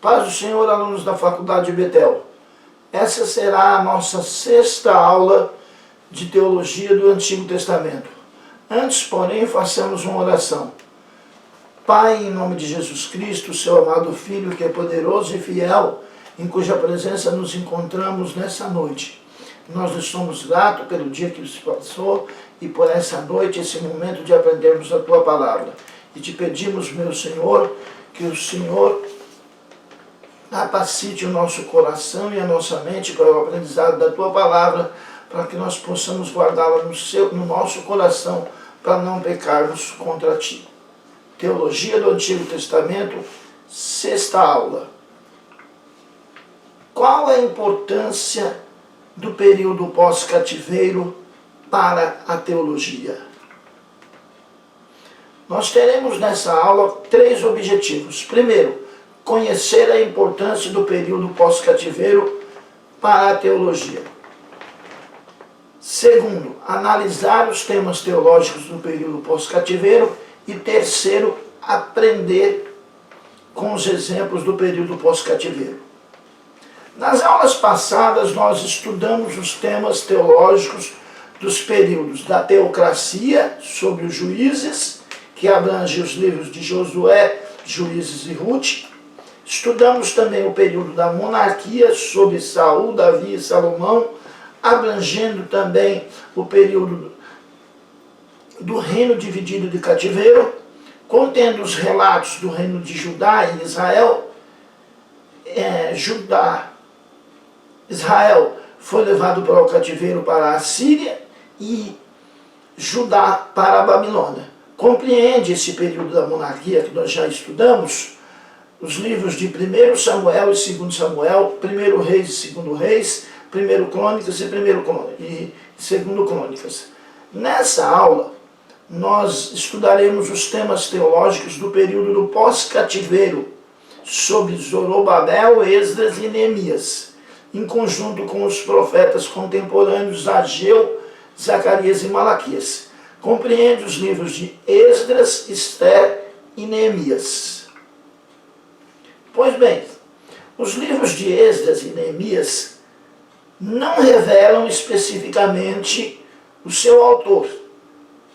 Paz do Senhor, alunos da Faculdade de Betel. Essa será a nossa 6ª aula de Teologia do Antigo Testamento. Antes, porém, façamos uma oração. Pai, em nome de Jesus Cristo, seu amado Filho, que é poderoso e fiel, em cuja presença nos encontramos nessa noite. Nós lhe somos gratos pelo dia que se passou e por essa noite, esse momento de aprendermos a Tua Palavra. E te pedimos, meu Senhor, que o Senhor capacite o nosso coração e a nossa mente para o aprendizado da Tua Palavra, para que nós possamos guardá-la no nosso coração, para não pecarmos contra Ti. Teologia do Antigo Testamento, 6ª aula. Qual a importância do período pós-cativeiro para a teologia? Nós teremos nessa aula 3 objetivos. Primeiro, conhecer a importância do período pós-cativeiro para a teologia. Segundo, analisar os temas teológicos do período pós-cativeiro. E terceiro, aprender com os exemplos do período pós-cativeiro. Nas aulas passadas, nós estudamos os temas teológicos dos períodos da teocracia, sobre os juízes, que abrange os livros de Josué, Juízes e Ruth. Estudamos também o período da monarquia, sobre Saul, Davi e Salomão, abrangendo também o período do reino dividido de cativeiro, contendo os relatos do reino de Judá e Israel. Israel foi levado para o cativeiro para a Síria e Judá para a Babilônia. Compreende esse período da monarquia que nós já estudamos, os livros de 1 Samuel e 2 Samuel, 1 Reis e 2 Reis, 1 Crônicas e 2 Crônicas. Nessa aula, nós estudaremos os temas teológicos do período do pós-cativeiro, sobre Zorobabel, Esdras e Neemias, em conjunto com os profetas contemporâneos Ageu, Zacarias e Malaquias. Compreende os livros de Esdras, Esther e Neemias. Pois bem, os livros de Esdras e Neemias não revelam especificamente o seu autor.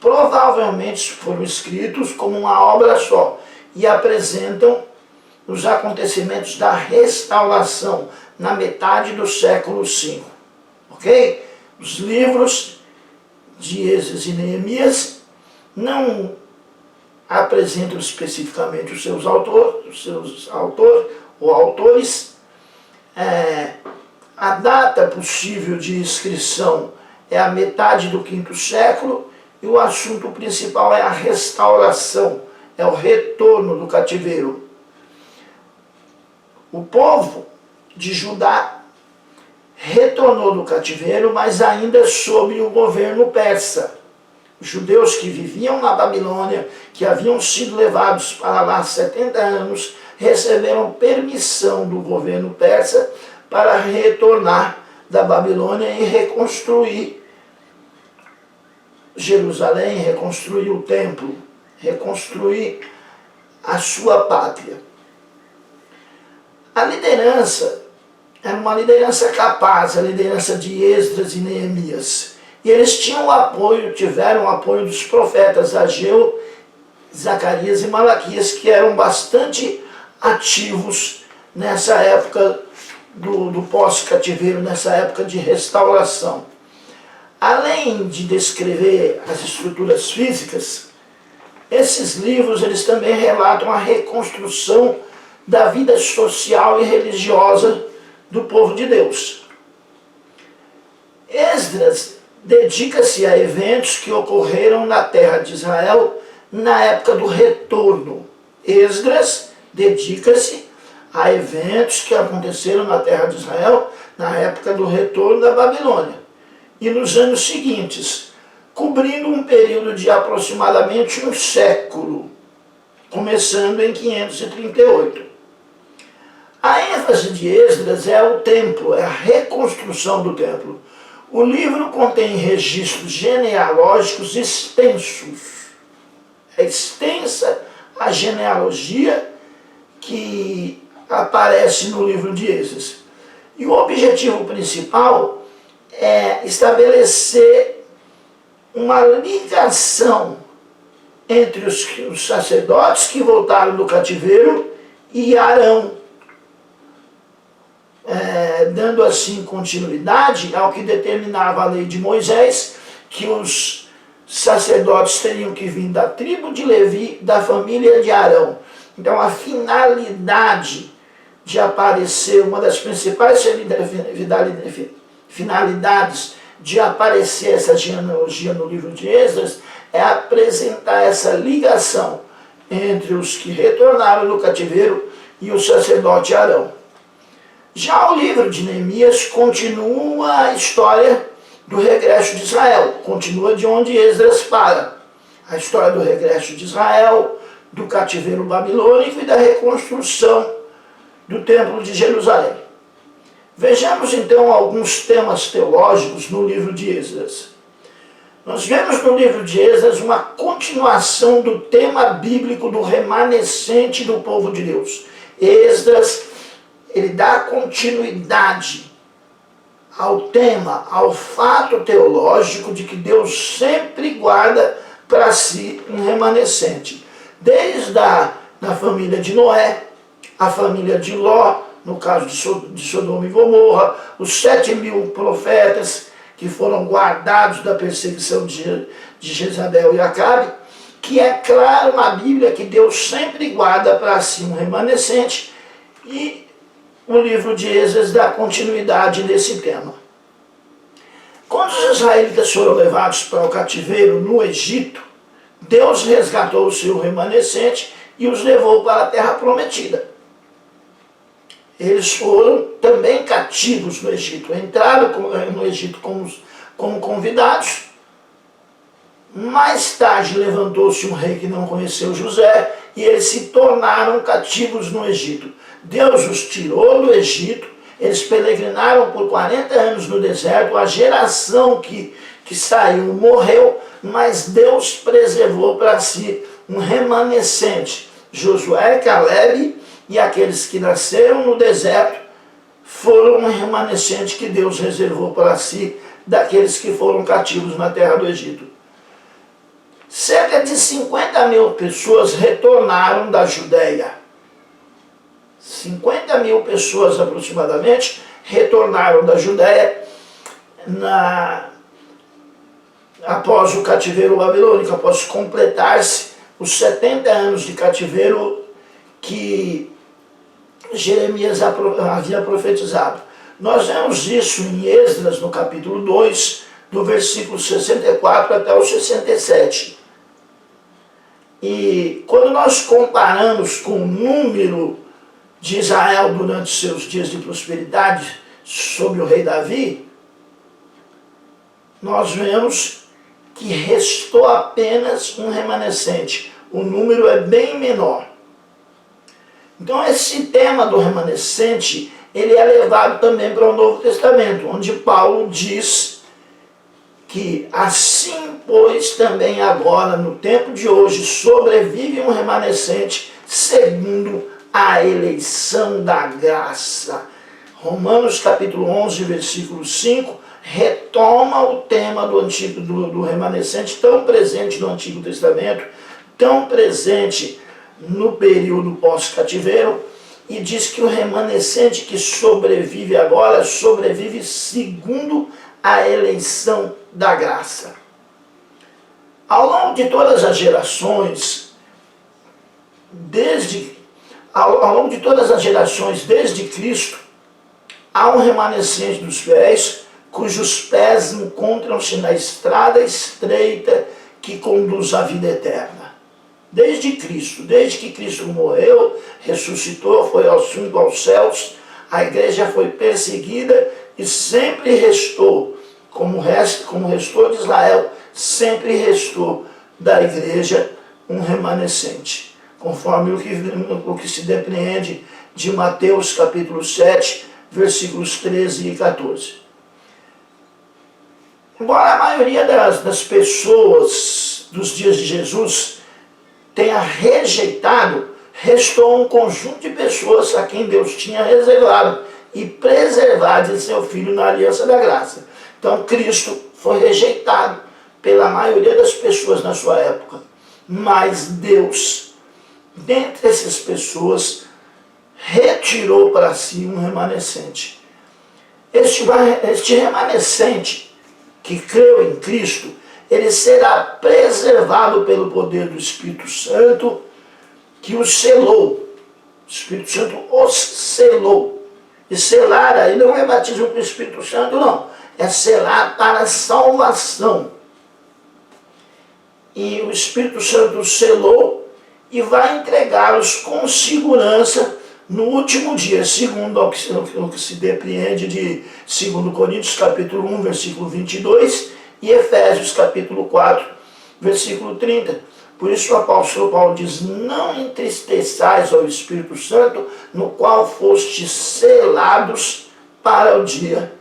Provavelmente foram escritos como uma obra só e apresentam os acontecimentos da restauração na metade do século V. Ok? Os livros de Esdras e Neemias não apresentam especificamente os seus autores. A data possível de inscrição é a metade do V século e o assunto principal é a restauração, é o retorno do cativeiro. O povo de Judá retornou do cativeiro, mas ainda sob o governo persa. Os judeus que viviam na Babilônia, que haviam sido levados para lá 70 anos, receberam permissão do governo persa para retornar da Babilônia e reconstruir Jerusalém, reconstruir o templo, reconstruir a sua pátria. A liderança era uma liderança capaz, a liderança de Esdras e Neemias. E eles tiveram o apoio dos profetas Ageu, Zacarias e Malaquias, que eram bastante ativos nessa época do pós-cativeiro, nessa época de restauração. Além de descrever as estruturas físicas, esses livros eles também relatam a reconstrução da vida social e religiosa do povo de Deus. Esdras dedica-se a eventos que ocorreram na terra de Israel na época do retorno. Esdras dedica-se a eventos que aconteceram na terra de Israel na época do retorno da Babilônia e nos anos seguintes, cobrindo um período de aproximadamente um século, começando em 538. A ênfase de Esdras é o templo, é a reconstrução do templo. O livro contém registros genealógicos extensos. É extensa a genealogia que aparece no livro de Esdras. E o objetivo principal é estabelecer uma ligação entre os sacerdotes que voltaram do cativeiro e Arão, dando assim continuidade ao que determinava a lei de Moisés, que os sacerdotes teriam que vir da tribo de Levi, da família de Arão. Então a finalidade de aparecer, uma das principais finalidades de aparecer essa genealogia no livro de Esdras é apresentar essa ligação entre os que retornaram do cativeiro e o sacerdote Arão. Já o livro de Neemias continua a história do regresso de Israel, continua de onde Esdras para. A história do regresso de Israel, do cativeiro babilônico e da reconstrução do Templo de Jerusalém. Vejamos então alguns temas teológicos no livro de Esdras. Nós vemos no livro de Esdras uma continuação do tema bíblico do remanescente do povo de Deus. Esdras, ele dá continuidade ao tema, ao fato teológico de que Deus sempre guarda para si um remanescente. Desde a família de Noé, a família de Ló, no caso de Sodoma e Gomorra, os 7.000 profetas que foram guardados da perseguição de Jezabel e Acabe, que é claro na Bíblia que Deus sempre guarda para si um remanescente, e o livro de Esdras dá continuidade nesse tema. Quando os israelitas foram levados para o cativeiro no Egito, Deus resgatou o seu remanescente e os levou para a terra prometida. Eles foram também cativos no Egito, entraram no Egito como convidados. Mais tarde levantou-se um rei que não conheceu José e eles se tornaram cativos no Egito. Deus os tirou do Egito, eles peregrinaram por 40 anos no deserto, a geração que saiu morreu, mas Deus preservou para si um remanescente. Josué, Caleb e aqueles que nasceram no deserto foram um remanescente que Deus reservou para si daqueles que foram cativos na terra do Egito. Cerca de 50.000 pessoas retornaram da Judéia. 50.000 pessoas aproximadamente retornaram da Judéia após o cativeiro babilônico, após completar-se os 70 anos de cativeiro que Jeremias havia profetizado. Nós vemos isso em Esdras, no capítulo 2, do versículo 64 até o 67. E quando nós comparamos com o número de Israel durante seus dias de prosperidade sob o rei Davi, nós vemos que restou apenas um remanescente. O número é bem menor. Então esse tema do remanescente, ele é levado também para o Novo Testamento, onde Paulo diz que assim, pois, também agora, no tempo de hoje, sobrevive um remanescente segundo a eleição da graça. Romanos capítulo 11, versículo 5, retoma o tema do remanescente, tão presente no Antigo Testamento, tão presente no período pós-cativeiro, e diz que o remanescente que sobrevive agora, sobrevive segundo a eleição da graça. Ao longo de todas as gerações, desde Cristo, há um remanescente dos fiéis cujos pés encontram-se na estrada estreita que conduz à vida eterna. Desde que Cristo morreu, ressuscitou, foi assunto aos céus, a igreja foi perseguida e sempre restou, como restou de Israel, sempre restou da igreja um remanescente, conforme o que se depreende de Mateus capítulo 7, versículos 13 e 14. Embora a maioria das pessoas dos dias de Jesus tenha rejeitado restou um conjunto de pessoas a quem Deus tinha reservado e preservado de seu Filho na aliança da graça. Então Cristo foi rejeitado pela maioria das pessoas na sua época. Mas Deus, dentre essas pessoas, retirou para si um remanescente. Este remanescente que creu em Cristo, ele será preservado pelo poder do Espírito Santo, que o selou. O Espírito Santo os selou. E selar aí não é batismo com o Espírito Santo, não. É selar para a salvação. E o Espírito Santo os selou e vai entregá-los com segurança no último dia, segundo o que se depreende de 2 Coríntios capítulo 1, versículo 22 e Efésios capítulo 4, versículo 30. Por isso o apóstolo Paulo diz: não entristeçais ao Espírito Santo, no qual fostes selados para o dia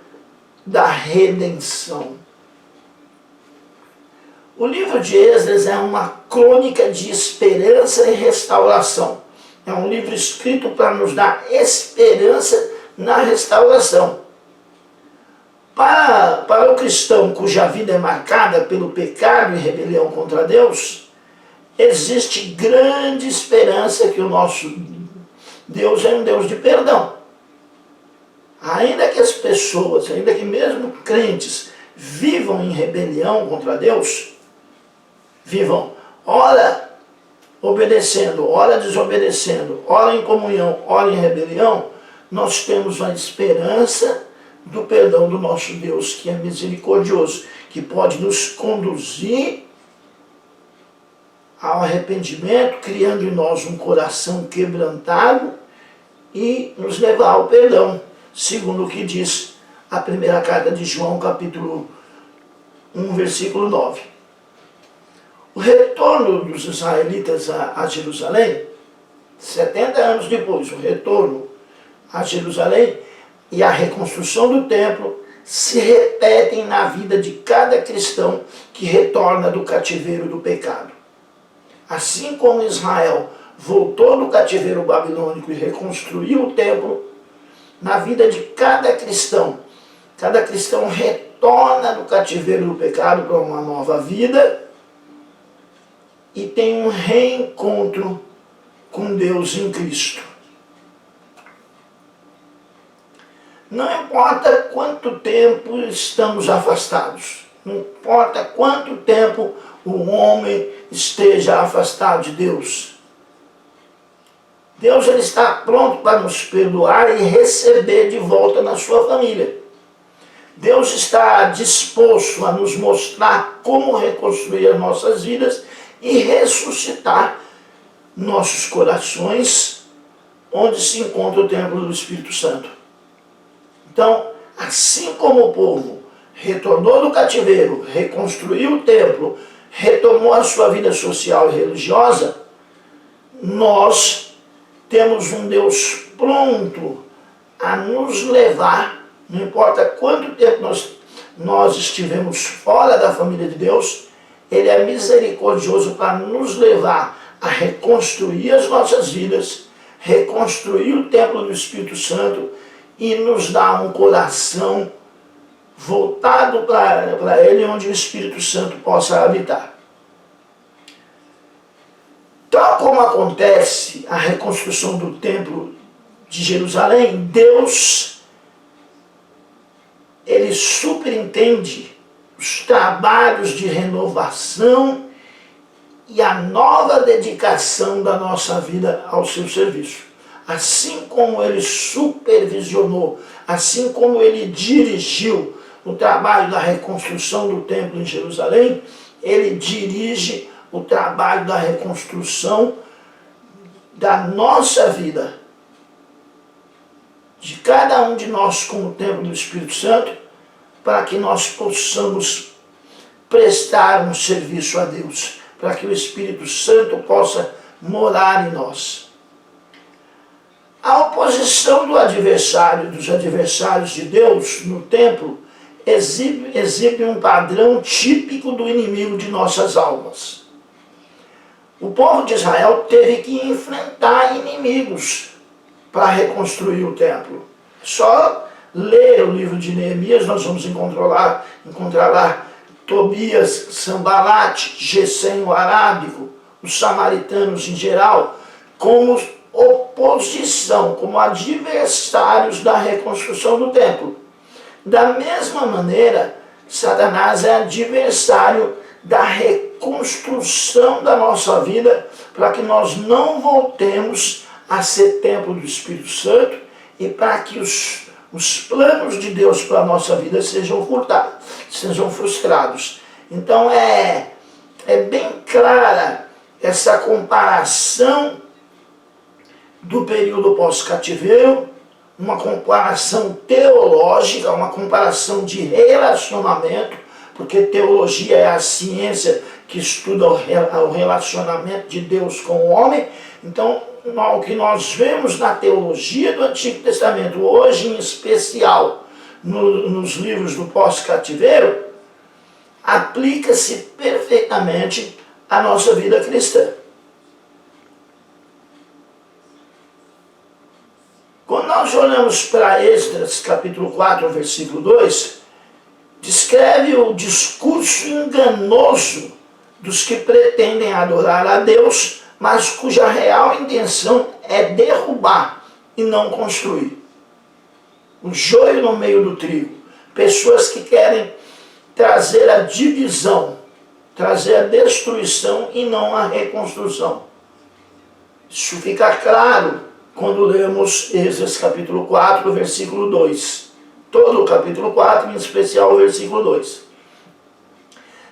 da redenção. O livro de Esdras é uma crônica de esperança e restauração. É um livro escrito para nos dar esperança na restauração. Para o cristão cuja vida é marcada pelo pecado e rebelião contra Deus, existe grande esperança que o nosso Deus é um Deus de perdão. Ainda que as pessoas, ainda que mesmo crentes, vivam em rebelião contra Deus, vivam ora obedecendo, ora desobedecendo, ora em comunhão, ora em rebelião, nós temos a esperança do perdão do nosso Deus, que é misericordioso, que pode nos conduzir ao arrependimento, criando em nós um coração quebrantado e nos levar ao perdão, segundo o que diz a primeira carta de João, capítulo 1, versículo 9. O retorno dos israelitas a Jerusalém, 70 anos depois, o retorno a Jerusalém e a reconstrução do templo se repetem na vida de cada cristão que retorna do cativeiro do pecado. Assim como Israel voltou do cativeiro babilônico e reconstruiu o templo, na vida de cada cristão retorna do cativeiro do pecado para uma nova vida e tem um reencontro com Deus em Cristo. Não importa quanto tempo estamos afastados, não importa quanto tempo o homem esteja afastado de Deus. Deus ele está pronto para nos perdoar e receber de volta na sua família. Deus está disposto a nos mostrar como reconstruir as nossas vidas e ressuscitar nossos corações, onde se encontra o templo do Espírito Santo. Então, assim como o povo retornou do cativeiro, reconstruiu o templo, retomou a sua vida social e religiosa, nós temos um Deus pronto a nos levar, não importa quanto tempo nós estivemos fora da família de Deus, Ele é misericordioso para nos levar a reconstruir as nossas vidas, reconstruir o templo do Espírito Santo e nos dar um coração voltado para Ele, onde o Espírito Santo possa habitar. Tal como acontece a reconstrução do templo de Jerusalém, Deus, Ele superintende os trabalhos de renovação e a nova dedicação da nossa vida ao seu serviço. Assim como Ele supervisionou, assim como Ele dirigiu o trabalho da reconstrução do templo em Jerusalém, Ele dirige o trabalho da reconstrução da nossa vida, de cada um de nós como templo do Espírito Santo, para que nós possamos prestar um serviço a Deus, para que o Espírito Santo possa morar em nós. A oposição dos adversários de Deus no templo exibe um padrão típico do inimigo de nossas almas. O povo de Israel teve que enfrentar inimigos para reconstruir o templo. Só ler o livro de Neemias, nós vamos encontrar lá Tobias, Sambalate, Gesem, o arábico, os samaritanos em geral, como oposição, como adversários da reconstrução do templo. Da mesma maneira, Satanás é adversário da reconstrução da nossa vida, para que nós não voltemos a ser templo do Espírito Santo e para que os planos de Deus para a nossa vida sejam frustrados. Então é bem clara essa comparação do período pós-cativeiro, uma comparação teológica, uma comparação de relacionamento, porque teologia é a ciência que estuda o relacionamento de Deus com o homem. Então, o que nós vemos na teologia do Antigo Testamento, hoje em especial nos livros do pós-cativeiro, aplica-se perfeitamente à nossa vida cristã. Quando nós olhamos para Esdras, capítulo 4, versículo 2, descreve o discurso enganoso dos que pretendem adorar a Deus, mas cuja real intenção é derrubar e não construir. O joio no meio do trigo. Pessoas que querem trazer a divisão, trazer a destruição e não a reconstrução. Isso fica claro quando lemos Esdras capítulo 4, versículo 2. Todo o capítulo 4, em especial o versículo 2.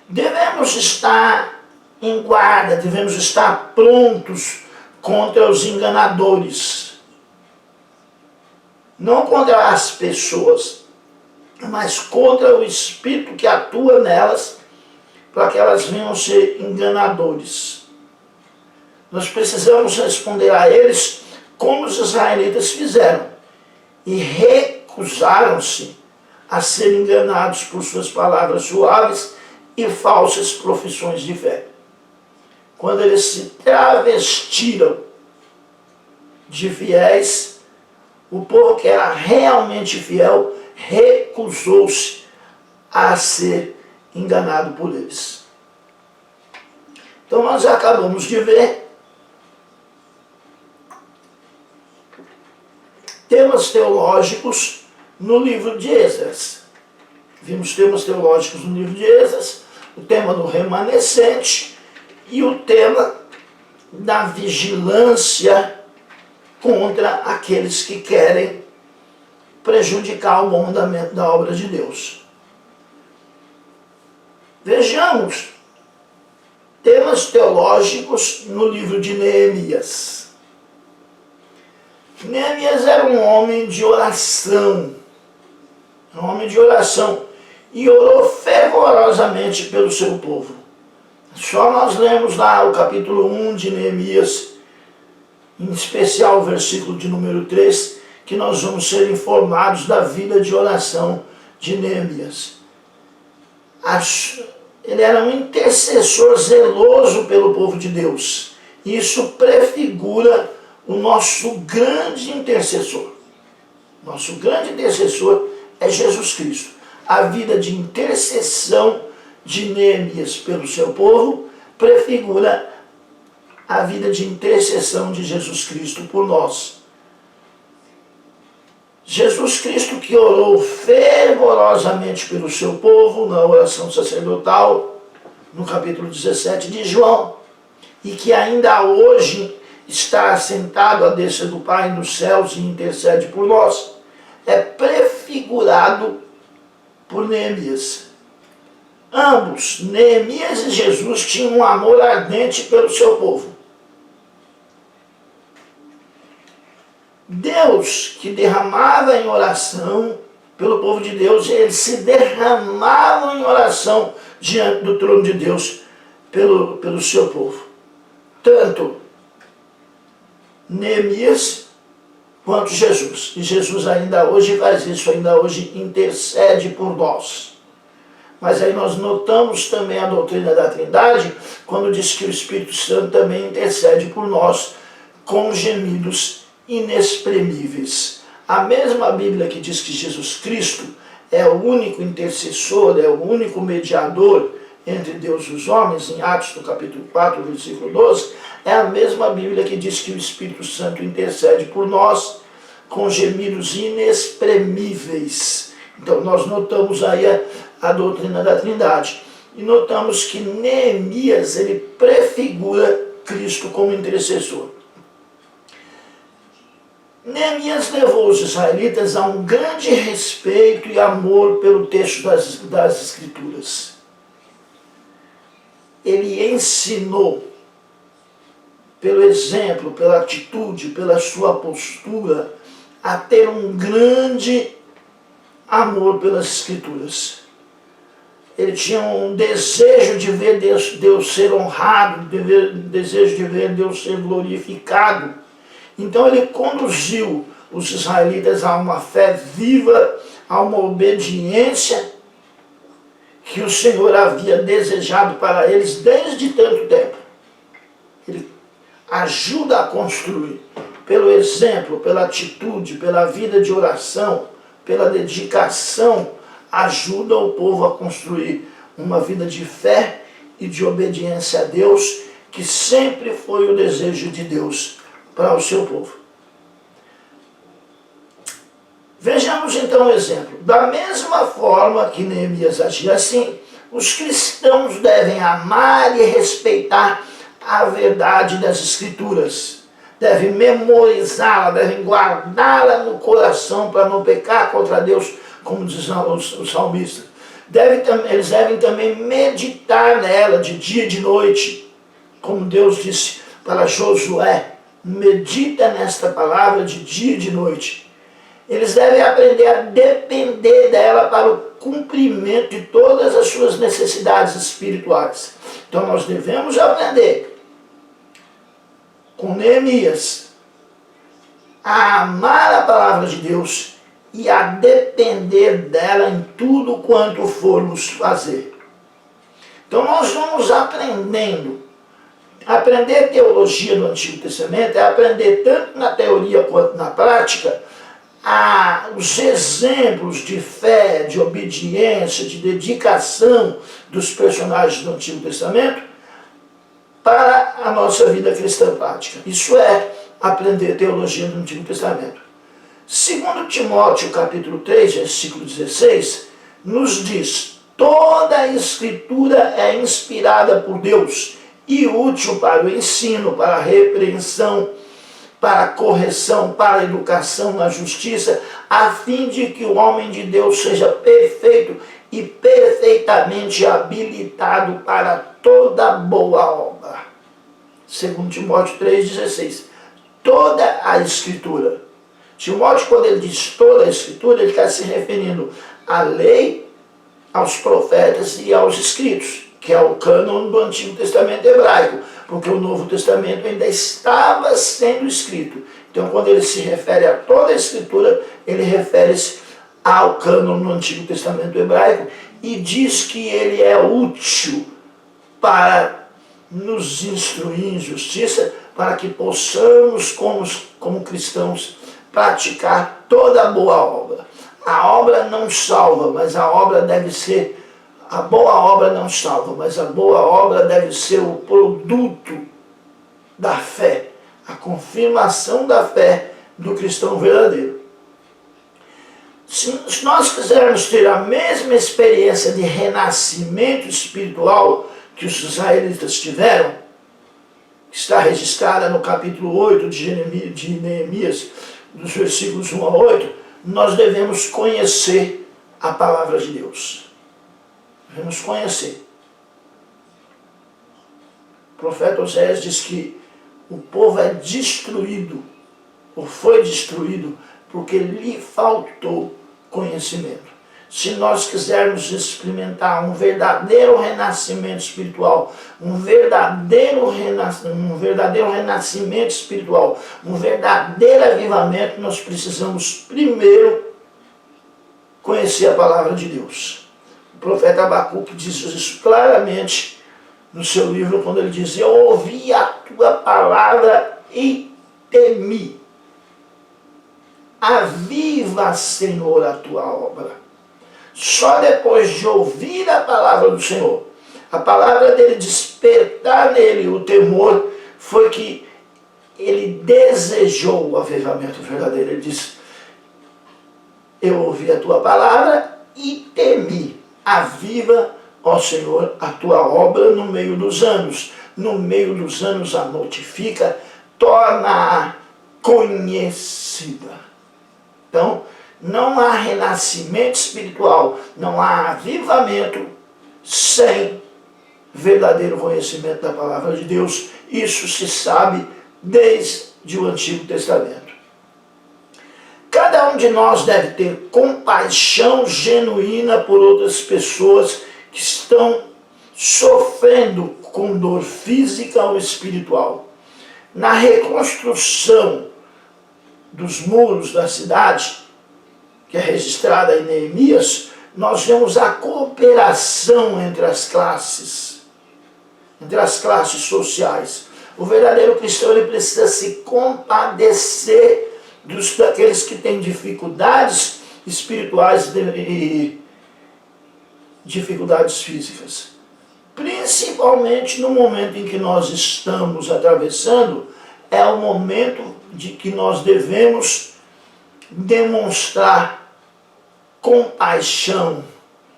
Devemos estar em guarda, devemos estar prontos contra os enganadores. Não contra as pessoas, mas contra o espírito que atua nelas, para que elas venham ser enganadores. Nós precisamos responder a eles como os israelitas fizeram, e recusaram-se a ser enganados por suas palavras suaves e falsas profissões de fé. Quando eles se travestiram de fiéis, o povo que era realmente fiel recusou-se a ser enganado por eles. Então nós acabamos de ver temas teológicos no livro de Esdras. Vimos temas teológicos no livro de Esdras, o tema do remanescente e o tema da vigilância contra aqueles que querem prejudicar o bom andamento da obra de Deus. Vejamos temas teológicos no livro de Neemias. Neemias era um homem de oração, e orou fervorosamente pelo seu povo. Só nós lemos lá o capítulo 1 de Neemias, em especial o versículo de número 3, que nós vamos ser informados da vida de oração de Neemias. Ele era um intercessor zeloso pelo povo de Deus. Isso prefigura o nosso grande intercessor. Nosso grande intercessor é Jesus Cristo. A vida de intercessão de Neemias pelo seu povo prefigura a vida de intercessão de Jesus Cristo por nós. Jesus Cristo que orou fervorosamente pelo seu povo na oração sacerdotal, no capítulo 17 de João, e que ainda hoje está assentado à destra do Pai nos céus e intercede por nós, é prefigurado por Neemias. Ambos, Neemias e Jesus, tinham um amor ardente pelo seu povo. Deus, que derramava em oração pelo povo de Deus, eles se derramavam em oração diante do trono de Deus pelo seu povo. Tanto Neemias quanto Jesus. E Jesus ainda hoje faz isso, ainda hoje intercede por nós. Mas aí nós notamos também a doutrina da Trindade, quando diz que o Espírito Santo também intercede por nós com gemidos inexprimíveis. A mesma Bíblia que diz que Jesus Cristo é o único intercessor, é o único mediador entre Deus e os homens, em Atos do capítulo 4, versículo 12, é a mesma Bíblia que diz que o Espírito Santo intercede por nós com gemidos inexprimíveis. Então nós notamos aí a doutrina da Trindade. E notamos que Neemias, ele prefigura Cristo como intercessor. Neemias levou os israelitas a um grande respeito e amor pelo texto das Escrituras. Ele ensinou, pelo exemplo, pela atitude, pela sua postura, a ter um grande amor pelas Escrituras. Ele tinha um desejo de ver Deus ser honrado, desejo de ver Deus ser glorificado. Então ele conduziu os israelitas a uma fé viva, a uma obediência que o Senhor havia desejado para eles desde tanto tempo. Ele ajuda a construir, pelo exemplo, pela atitude, pela vida de oração, pela dedicação, ajuda o povo a construir uma vida de fé e de obediência a Deus, que sempre foi o desejo de Deus para o seu povo. Vejamos então o exemplo. Da mesma forma que Neemias agia assim, os cristãos devem amar e respeitar a verdade das Escrituras. Devem memorizá-la, devem guardá-la no coração para não pecar contra Deus, como diz o salmista. Eles devem também meditar nela de dia e de noite, como Deus disse para Josué: medita nesta palavra de dia e de noite. Eles devem aprender a depender dela para o cumprimento de todas as suas necessidades espirituais. Então nós devemos aprender, com Neemias, a amar a palavra de Deus e a depender dela em tudo quanto formos fazer. Então nós vamos aprendendo. Aprender teologia do Antigo Testamento é aprender tanto na teoria quanto na prática os exemplos de fé, de obediência, de dedicação dos personagens do Antigo Testamento para a nossa vida cristã prática. Isso é aprender teologia do Antigo Testamento. Segundo Timóteo capítulo 3, versículo 16, nos diz: toda a Escritura é inspirada por Deus e útil para o ensino, para a repreensão, para a correção, para a educação na justiça, a fim de que o homem de Deus seja perfeito e perfeitamente habilitado para toda boa obra. Segundo Timóteo 3,16. Toda a Escritura. Timóteo, quando ele diz toda a Escritura, ele está se referindo à lei, aos profetas e aos escritos, que é o cânon do Antigo Testamento hebraico, porque o Novo Testamento ainda estava sendo escrito. Então, quando ele se refere a toda a Escritura, ele refere-se ao cânon no Antigo Testamento hebraico e diz que ele é útil para nos instruir em justiça, para que possamos, como cristãos, praticar toda a boa obra. A obra não salva, mas a obra deve ser... A boa obra não salva, mas a boa obra deve ser o produto da fé, a confirmação da fé do cristão verdadeiro. Se nós quisermos ter a mesma experiência de renascimento espiritual que os israelitas tiveram, que está registrada no capítulo 8 de Neemias, dos versículos 1 a 8, nós devemos conhecer a palavra de Deus. Devemos conhecer. O profeta Oséias diz que o povo é destruído, ou foi destruído, porque lhe faltou conhecimento. Se nós quisermos experimentar um verdadeiro renascimento espiritual, um verdadeiro renascimento espiritual, um verdadeiro avivamento, nós precisamos primeiro conhecer a palavra de Deus. profeta Abacuque diz isso claramente no seu livro, quando ele diz: eu ouvi a tua palavra e temi. Aviva, Senhor, a tua obra. Só depois de ouvir a palavra do Senhor, a palavra dele despertar nele o temor, foi que ele desejou o avivamento verdadeiro. Ele diz: eu ouvi a tua palavra e temi. Aviva, ó Senhor, a tua obra no meio dos anos. No meio dos anos a notifica, torna-a conhecida. Então, não há renascimento espiritual, não há avivamento sem verdadeiro conhecimento da palavra de Deus. Isso se sabe desde o Antigo Testamento. Cada um de nós deve ter compaixão genuína por outras pessoas que estão sofrendo com dor física ou espiritual. Na reconstrução dos muros da cidade, que é registrada em Neemias, nós vemos a cooperação entre as classes sociais. O verdadeiro cristão, ele precisa se compadecer daqueles que têm dificuldades espirituais e dificuldades físicas. Principalmente no momento em que nós estamos atravessando, é o momento de que nós devemos demonstrar compaixão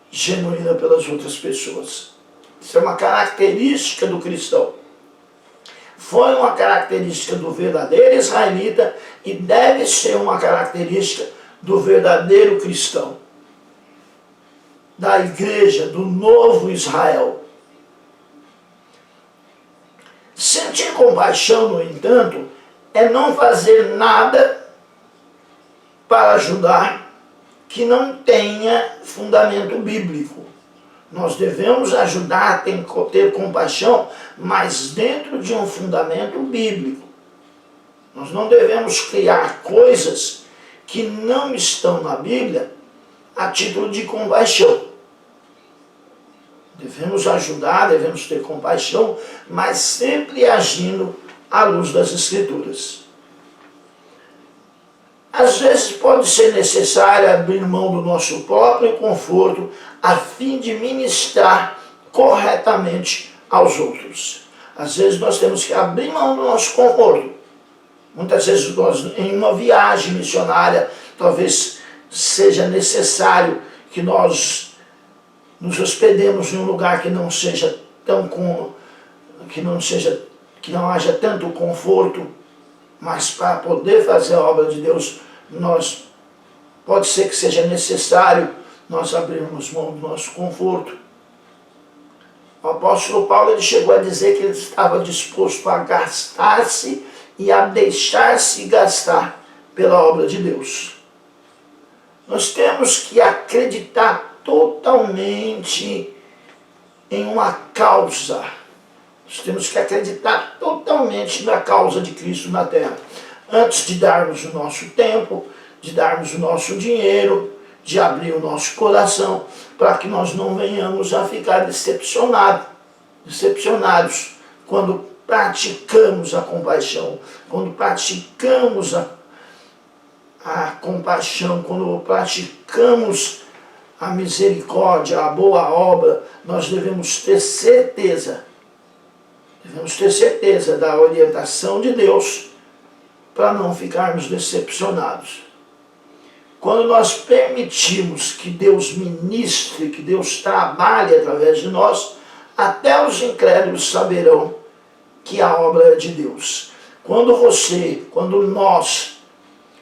genuína pelas outras pessoas. Isso é uma característica do cristão. Foi uma característica do verdadeiro israelita e deve ser uma característica do verdadeiro cristão, da igreja, do novo Israel. Sentir compaixão, no entanto, é não fazer nada para ajudar que não tenha fundamento bíblico. Nós devemos ajudar a ter compaixão, mas dentro de um fundamento bíblico. Nós não devemos criar coisas que não estão na Bíblia a título de compaixão. Devemos ajudar, devemos ter compaixão, mas sempre agindo à luz das Escrituras. Às vezes pode ser necessário abrir mão do nosso próprio conforto a fim de ministrar corretamente aos outros. Às vezes nós temos que abrir mão do nosso conforto. Muitas vezes nós, em uma viagem missionária, talvez seja necessário que nós nos hospedemos em um lugar que não seja que não haja tanto conforto, mas para poder fazer a obra de Deus, pode ser que seja necessário nós abrirmos mão do nosso conforto. O apóstolo Paulo, ele chegou a dizer que ele estava disposto a gastar-se e a deixar-se gastar pela obra de Deus. Nós temos que acreditar totalmente em uma causa. Nós temos que acreditar totalmente na causa de Cristo na terra. Antes de darmos o nosso tempo, de darmos o nosso dinheiro, de abrir o nosso coração, para que nós não venhamos a ficar decepcionados quando praticamos a compaixão, quando praticamos a compaixão, quando praticamos a misericórdia, a boa obra. Nós devemos ter certeza da orientação de Deus para não ficarmos decepcionados. Quando nós permitimos que Deus ministre, que Deus trabalhe através de nós, até os incrédulos saberão que a obra é de Deus. Quando nós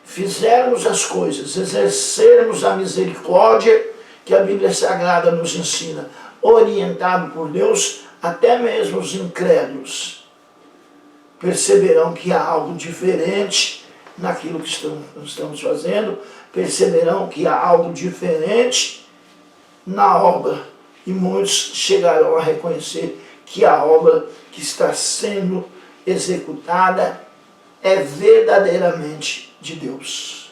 fizermos as coisas, exercermos a misericórdia que a Bíblia Sagrada nos ensina, orientado por Deus, até mesmo os incrédulos perceberão que há algo diferente naquilo que estamos fazendo, perceberão que há algo diferente na obra, e muitos chegarão a reconhecer que a obra que está sendo executada é verdadeiramente de Deus.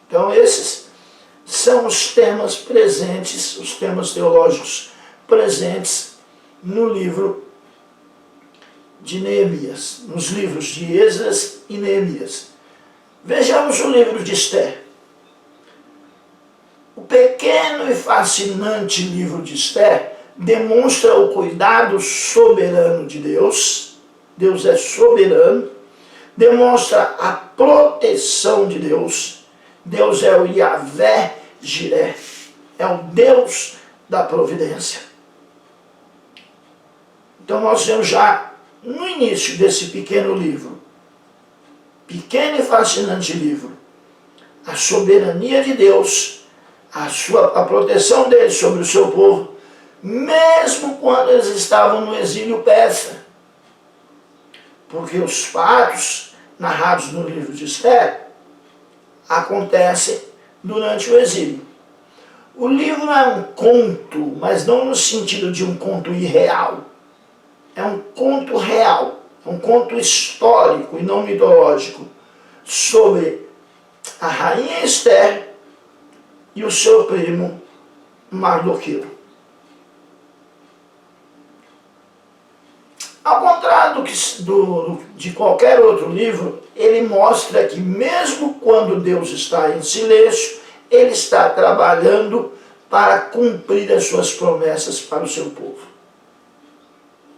Então esses são os temas presentes, os temas teológicos presentes no livro de Neemias, nos livros de Esdras e Neemias. Vejamos o livro de Esther. O pequeno e fascinante livro de Esther demonstra o cuidado soberano de Deus. Deus é soberano. Demonstra a proteção de Deus. Deus é o Yahvé Jiré. É o Deus da providência. Então nós vemos já no início desse pequeno livro, pequeno e fascinante livro, a soberania de Deus, a proteção dele sobre o seu povo, mesmo quando eles estavam no exílio persa. Porque os fatos narrados no livro de Esther acontecem durante o exílio. O livro é um conto, mas não no sentido de um conto irreal. É um conto real, é um conto histórico e não mitológico, sobre a rainha Esther e o seu primo Mardoqueu. Ao contrário de qualquer outro livro, ele mostra que mesmo quando Deus está em silêncio, ele está trabalhando para cumprir as suas promessas para o seu povo.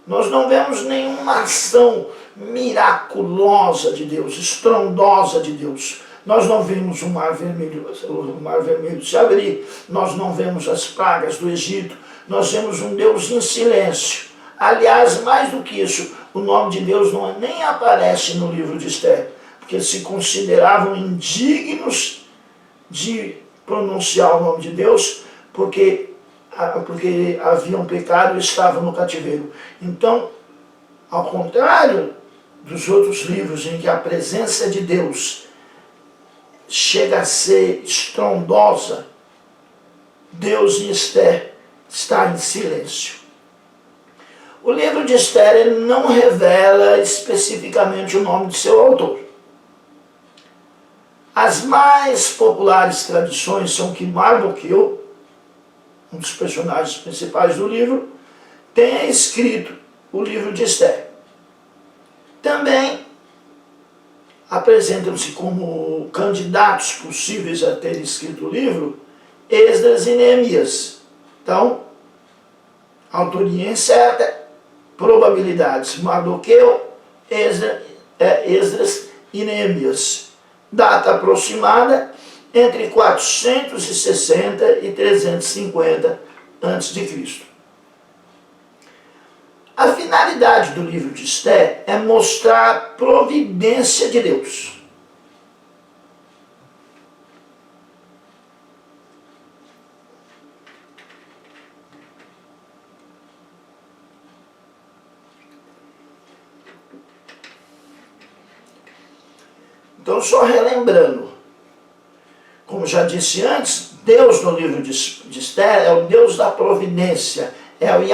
Nós não vemos nenhuma ação miraculosa de Deus, estrondosa de Deus. Nós não vemos o mar vermelho se abrir, nós não vemos as pragas do Egito, nós vemos um Deus em silêncio. Aliás, mais do que isso, o nome de Deus nem aparece no livro de Esther, porque se consideravam indignos de pronunciar o nome de Deus, porque haviam pecado e estavam no cativeiro. Então, ao contrário dos outros livros em que a presença de Deus chega a ser estrondosa, Deus em Esther está em silêncio. O livro de Esther ele não revela especificamente o nome de seu autor. As mais populares tradições são que Mardoqueu, um dos personagens principais do livro, tenha escrito o livro de Esther. Também apresentam-se como candidatos possíveis a ter escrito o livro Esdras e Neemias. Então, autoria incerta, probabilidades: Mardoqueu, Esdras e Neemias. Data aproximada entre 460 e 350 a.C. A finalidade do livro de Esther é mostrar a providência de Deus. Então, só relembrando, como já disse antes, Deus no livro de Esther é o Deus da providência, é o